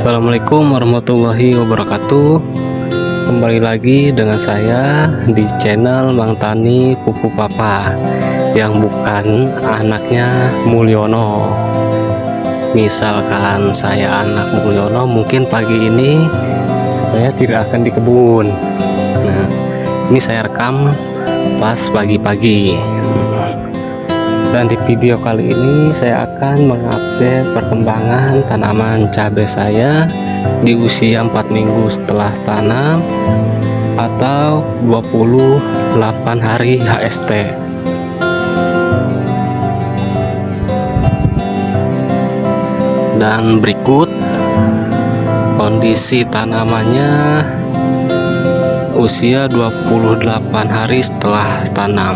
Assalamualaikum warahmatullahi wabarakatuh. Kembali lagi dengan saya di channel Mang Tani Pupu Papa, yang bukan anaknya Mulyono. Misalkan saya anak Mulyono, mungkin pagi ini saya tidak akan di kebun. Nah, ini saya rekam pas pagi-pagi. Dan di video kali ini saya akan mengupdate perkembangan tanaman cabai saya di usia 4 minggu setelah tanam atau 28 hari HST. Dan berikut kondisi tanamannya usia 28 hari setelah tanam.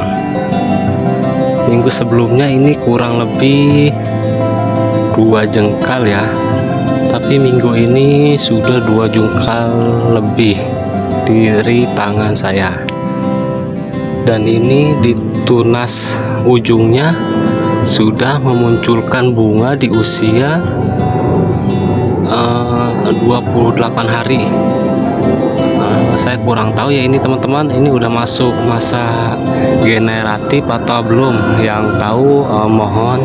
Minggu sebelumnya ini kurang lebih 2 jengkal ya, tapi minggu ini sudah 2 jengkal lebih dari tangan saya. Dan ini di tunas ujungnya sudah memunculkan bunga di usia 28 hari. Saya kurang tahu ya ini teman-teman, ini udah masuk masa generatif atau belum. Yang tahu mohon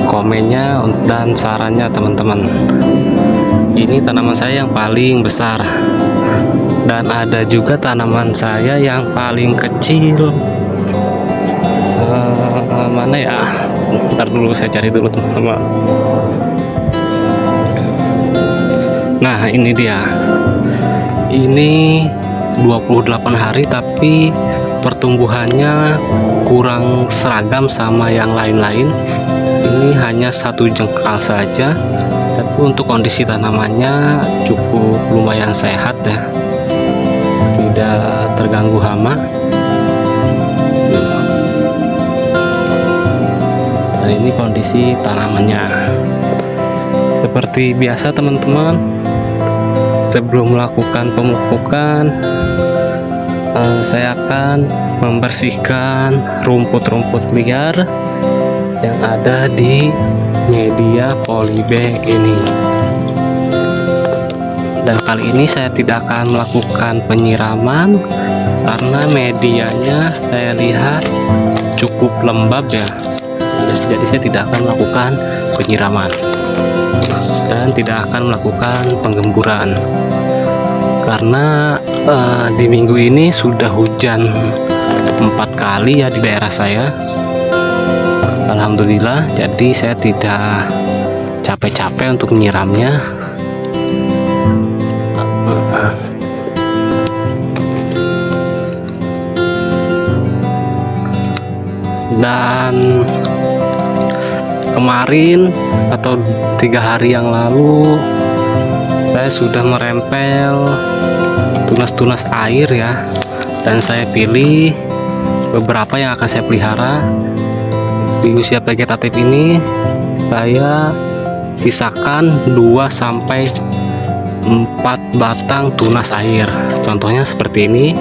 komennya dan sarannya teman-teman. Ini tanaman saya yang paling besar, dan ada juga tanaman saya yang paling kecil. Mana ya, ntar dulu saya cari dulu teman-teman. Nah, ini dia. Ini 28 hari tapi pertumbuhannya kurang seragam sama yang lain-lain. Ini hanya 1 jengkal saja, tapi untuk kondisi tanamannya cukup lumayan sehat ya, tidak terganggu hama. Dan ini kondisi tanamannya. Seperti biasa teman-teman, sebelum melakukan pemupukan, saya akan membersihkan rumput-rumput liar yang ada di media polybag ini. Dan kali ini saya tidak akan melakukan penyiraman karena medianya saya lihat cukup lembab ya. Jadi saya tidak akan melakukan penyiraman dan tidak akan melakukan penggemburan karena di minggu ini sudah hujan 4 kali ya di daerah saya, alhamdulillah. Jadi saya tidak capek-capek untuk menyiramnya. Dan kemarin atau 3 hari yang lalu saya sudah merempel tunas-tunas air ya, dan saya pilih beberapa yang akan saya pelihara. Di usia vegetatif ini saya sisakan 2 sampai 4 batang tunas air. Contohnya seperti ini.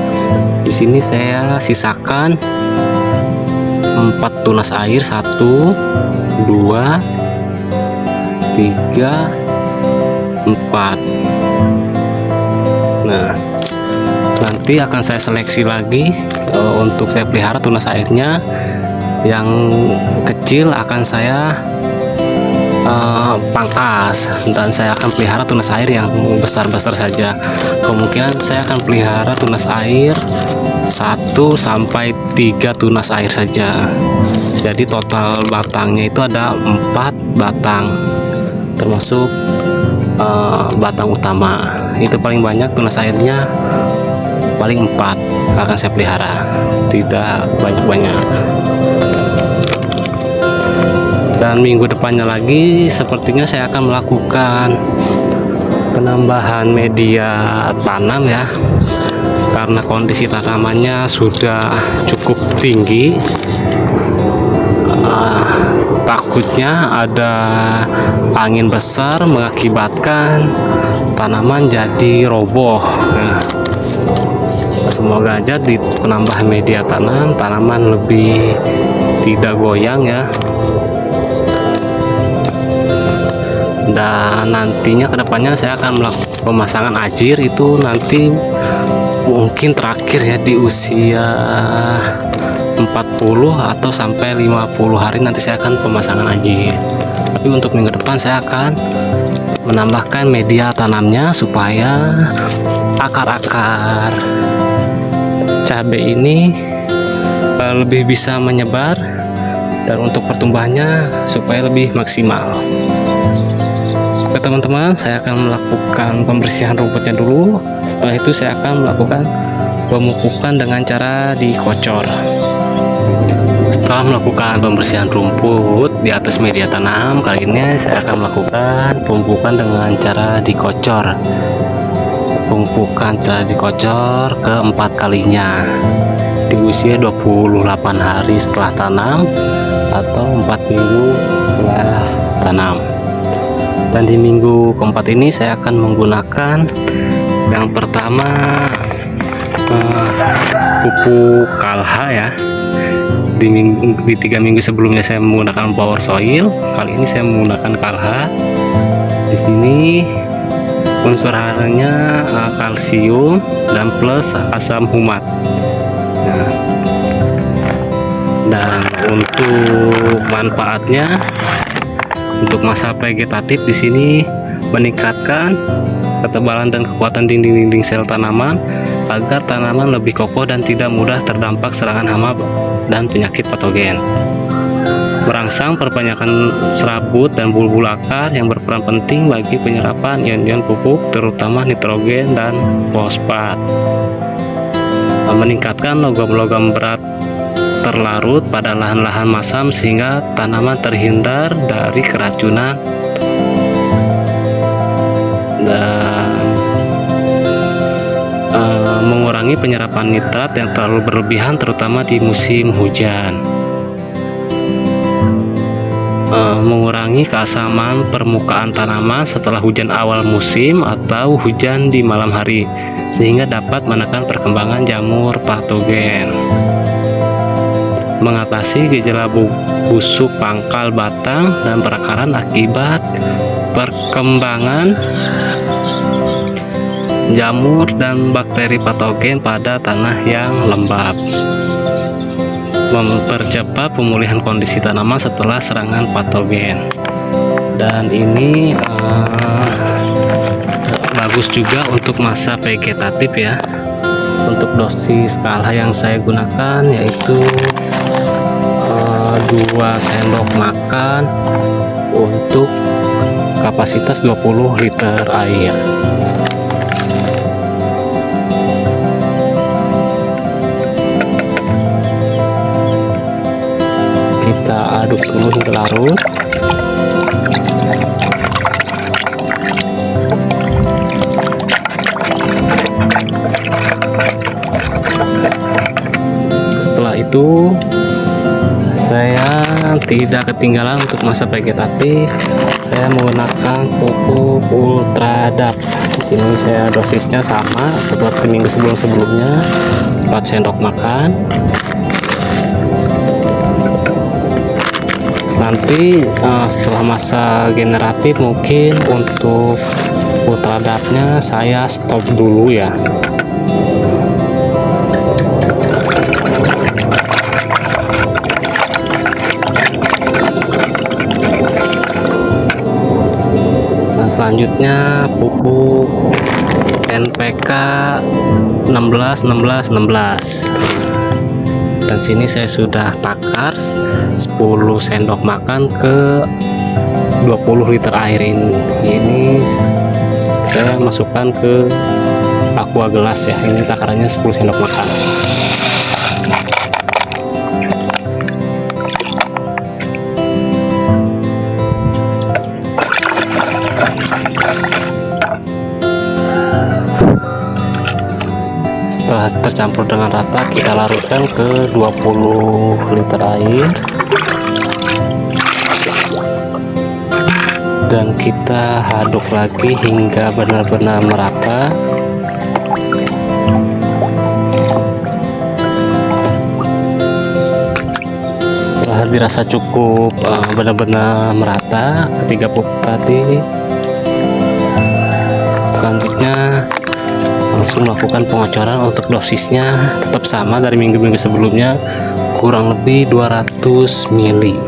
Di sini saya sisakan 4 tunas air, 1 2 3 4. Nah, nanti akan saya seleksi lagi untuk saya pelihara tunas airnya. Yang kecil akan saya pangkas, dan saya akan pelihara tunas air yang besar-besar saja. Kemungkinan saya akan pelihara tunas air 1 sampai 3 tunas air saja. Jadi total batangnya itu ada 4 batang, termasuk batang utama. Itu paling banyak tunas airnya, paling 4 akan saya pelihara, tidak banyak-banyak. Dan minggu depannya lagi sepertinya saya akan melakukan penambahan media tanam ya, karena kondisi tanamannya sudah cukup tinggi. Takutnya ada angin besar mengakibatkan tanaman jadi roboh. Nah, semoga aja di penambahan media tanam tanaman lebih tidak goyang ya. Dan nantinya kedepannya saya akan melakukan pemasangan ajir itu nanti mungkin terakhir ya di usia 40 atau sampai 50 hari nanti saya akan pemasangan ajir. Tapi untuk minggu depan saya akan menambahkan media tanamnya supaya akar-akar cabai ini lebih bisa menyebar dan untuk pertumbuhannya supaya lebih maksimal. Oke teman-teman, saya akan melakukan pembersihan rumputnya dulu. Setelah itu saya akan melakukan pemupukan dengan cara dikocor. Setelah melakukan pembersihan rumput di atas media tanam, kali ini saya akan melakukan pemupukan dengan cara dikocor. Pemupukan cara dikocor keempat kalinya di usia 28 hari setelah tanam atau 4 minggu setelah tanam. Dan di minggu keempat ini saya akan menggunakan yang pertama pupuk Kalha ya. Di 3 minggu sebelumnya saya menggunakan Power Soil, kali ini saya menggunakan Kalha. Di sini unsur harinya kalsium dan plus asam humat. Nah, dan untuk manfaatnya untuk masa vegetatif di sini meningkatkan ketebalan dan kekuatan dinding-dinding sel tanaman agar tanaman lebih kokoh dan tidak mudah terdampak serangan hama dan penyakit patogen. Merangsang perpanjangan serabut dan bulbul akar yang berperan penting bagi penyerapan ion-ion pupuk terutama nitrogen dan fosfat. Meningkatkan logam-logam berat terlarut pada lahan-lahan masam sehingga tanaman terhindar dari keracunan dan mengurangi penyerapan nitrat yang terlalu berlebihan terutama di musim hujan. Mengurangi keasaman permukaan tanaman setelah hujan awal musim atau hujan di malam hari sehingga dapat menekan perkembangan jamur patogen. Mengatasi gejala busuk pangkal batang dan perakaran akibat perkembangan jamur dan bakteri patogen pada tanah yang lembab. Mempercepat pemulihan kondisi tanaman setelah serangan patogen. Dan ini bagus juga untuk masa vegetatif ya. Untuk dosis Kalha yang saya gunakan yaitu 2 sendok makan untuk kapasitas 20 liter air. Kita aduk dulu hingga larut. Setelah itu saya tidak ketinggalan untuk masa vegetatif. Saya menggunakan pupuk Ultradap. Di sini saya dosisnya sama seperti minggu sebelumnya, 4 sendok makan. Nanti setelah masa generatif mungkin untuk Ultradapnya saya stop dulu ya. Nah, selanjutnya pupuk NPK 16. Dan sini saya sudah takar 10 sendok makan ke 20 liter air ini saya masukkan ke aqua gelas ya. Ini takarannya 10 sendok makan. Setelah tercampur dengan rata, kita larutkan ke 20 liter air dan kita aduk lagi hingga benar-benar merata. Setelah dirasa cukup benar-benar merata ketiga pupuk tadi, selanjutnya langsung melakukan pengocoran. Untuk dosisnya tetap sama dari minggu-minggu sebelumnya, kurang lebih 200 ml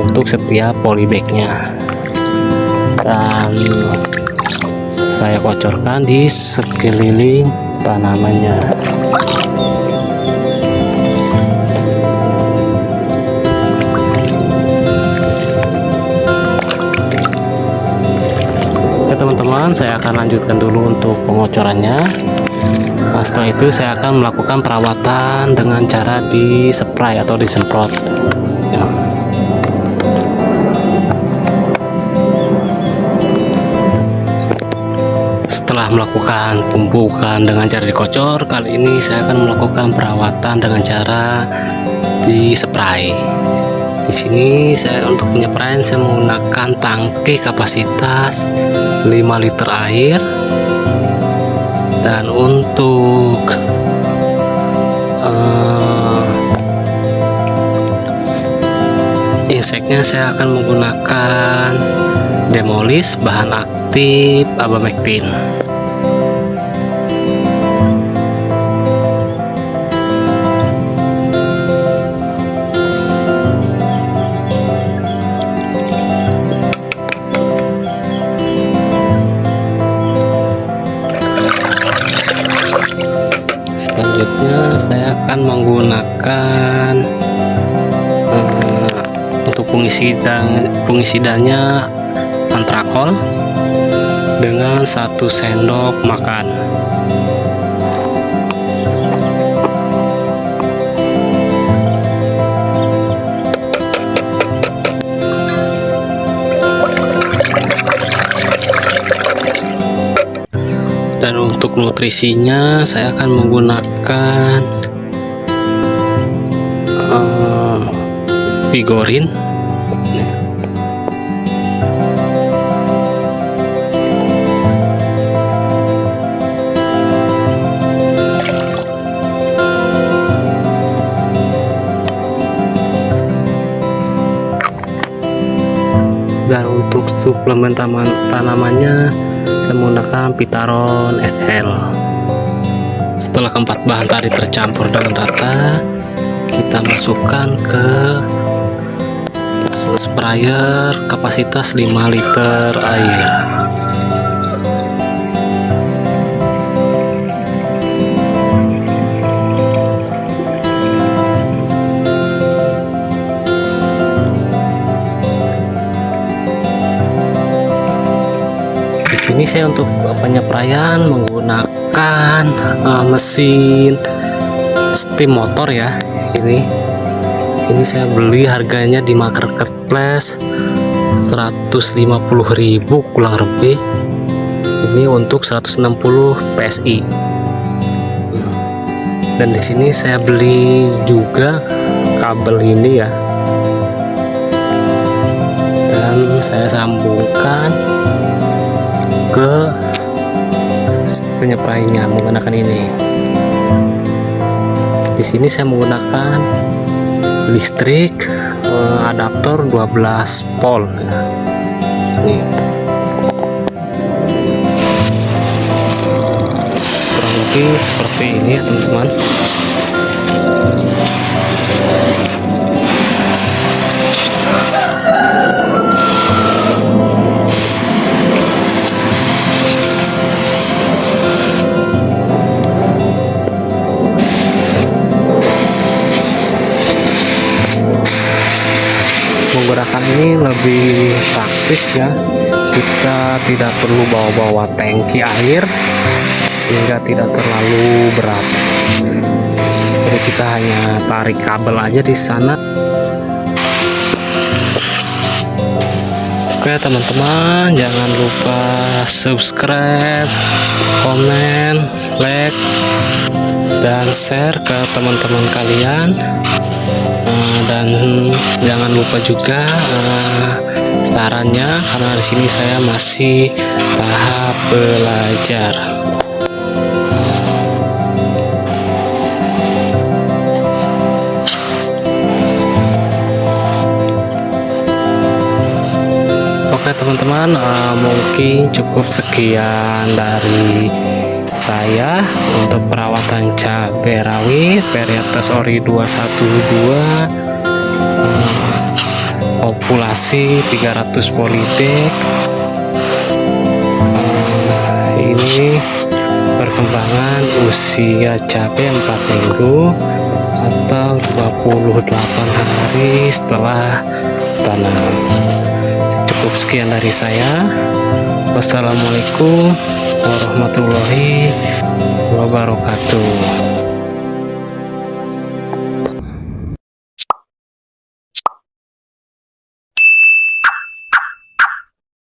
untuk setiap polybagnya, dan saya kocorkan di sekeliling tanamannya. Oke teman-teman, saya akan lanjutkan dulu untuk pengocorannya. Nah, setelah itu saya akan melakukan perawatan dengan cara di-spray atau disemprot ya. Setelah melakukan pembukaan dengan cara dikocor, kali ini saya akan melakukan perawatan dengan cara di-spray. Di sini saya untuk penyepraian saya menggunakan tangki kapasitas 5 liter air, dan untuk inseknya saya akan menggunakan Demolis bahan aktif Abamectin. Selanjutnya saya akan menggunakan untuk fungisidannya Antrakol dengan 1 sendok makan. Dan untuk nutrisinya saya akan menggunakan Vigorin. Dan untuk suplemen tanamannya saya menggunakan Pitaron SL. Setelah keempat bahan tadi tercampur dengan rata, kita masukkan ke sprayer kapasitas 5 liter air. Di sini saya untuk penyepraian menggunakan mesin steam motor ya. Ini saya beli harganya di Marketplace 150.000 kurang lebih. Ini untuk 160 PSI. Dan di sini saya beli juga kabel ini ya. Dan saya sambungkan ke penyeprainya menggunakan ini. Di sini saya menggunakan listrik adaptor 12 volt ya. Nih. Kurang lebih seperti ini ya teman-teman. Menggunakan ini lebih praktis ya, kita tidak perlu bawa-bawa tangki air hingga tidak terlalu berat. Jadi kita hanya tarik kabel aja di sana. Oke teman-teman, jangan lupa subscribe, komen, like, dan share ke teman-teman kalian. Dan jangan lupa juga sarannya, karena di sini saya masih tahap belajar. Oke teman-teman, mungkin Oke, cukup sekian dari saya untuk perawatan cabai rawit varietas ori 212, populasi 300 politik. Ini perkembangan usia cabai 4 minggu atau 28 hari setelah tanam. Cukup sekian dari saya. Wassalamualaikum warahmatullahi wabarakatuh.